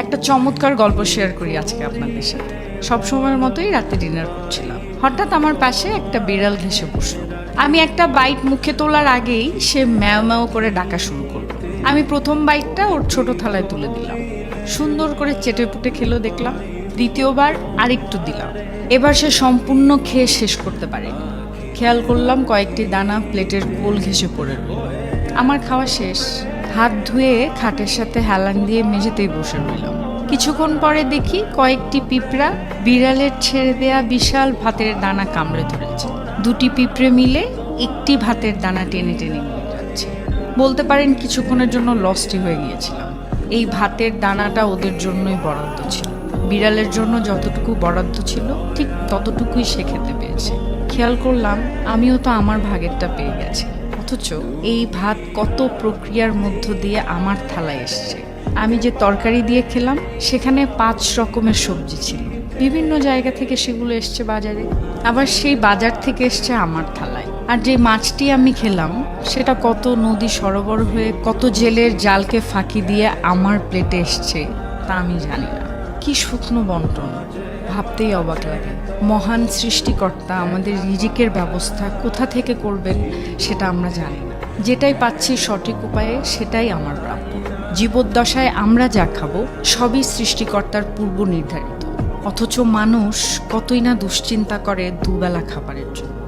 একটা চমৎকার গল্প শেয়ার করি আজকে আপনাদের সাথে। সব সময়ের মতোই রাতে ডিনার করছিলাম, হঠাৎ আমার পাশে একটা বিড়াল ঘেঁষে বসলো। আমি একটা বাইট মুখে তোলার আগেই সে ম্যাও ম্যাও করে ডাকা শুরু করলো। আমি প্রথম বাইটটা ওর ছোট থালায় তুলে দিলাম, সুন্দর করে চেটে পুটে খেলো দেখলাম। দ্বিতীয়বার আরেকটু দিলাম, এবার সে সম্পূর্ণ খেয়ে শেষ করতে পারেনি। খেয়াল করলাম কয়েকটি দানা প্লেটের কোল ঘেঁষে পড়ে রইল। আমার খাওয়া শেষ, হাত ধুয়ে খাটের সাথে হেলান দিয়ে মেঝেতেই বসে রইলাম। কিছুক্ষণ পরে দেখি কয়েকটি পিঁপড়া বিড়ালের ছেড়ে দেয়া বিশাল ভাতের দানা কামড়ে ধরেছে। দুটি পিঁপড়ে মিলে একটি ভাতের দানা টেনে টেনে নিয়ে যাচ্ছে। বলতে পারেন কিছুক্ষণের জন্য লস্টই হয়ে গিয়েছিলাম। এই ভাতের দানাটা ওদের জন্যই বরাদ্দ ছিল। বিড়ালের জন্য যতটুকু বরাদ্দ ছিল ঠিক ততটুকুই সে খেতে পেয়েছে। খেয়াল করলাম আমিও তো আমার ভাগেরটা পেয়ে গেছি, অথচ এই ভাত কত প্রক্রিয়ার মধ্য দিয়ে আমার থালায় এসছে। আমি যে তরকারি দিয়ে খেলাম সেখানে 5 রকমের সবজি ছিল, বিভিন্ন জায়গা থেকে সেগুলো এসছে বাজারে, আবার সেই বাজার থেকে এসছে আমার থালায়। আর যে মাছটি আমি খেলাম সেটা কত নদী সরোবর হয়ে কত জেলের জালকে ফাঁকি দিয়ে আমার প্লেটে এসছে তা আমি জানি না। কি শুকনো বন্টন, ভাবতেই অবাক লাগে। মহান সৃষ্টিকর্তা আমাদের রিজিকের ব্যবস্থা কোথা থেকে করবেন সেটা আমরা জানি না। যেটাই পাচ্ছি সঠিক উপায়ে সেটাই আমার প্রাপ্য। জীবদ্দশায় আমরা যা খাবো সবই সৃষ্টিকর্তার পূর্ব নির্ধারিত, অথচ মানুষ কতই না দুশ্চিন্তা করে দুবেলা খাবারের জন্য।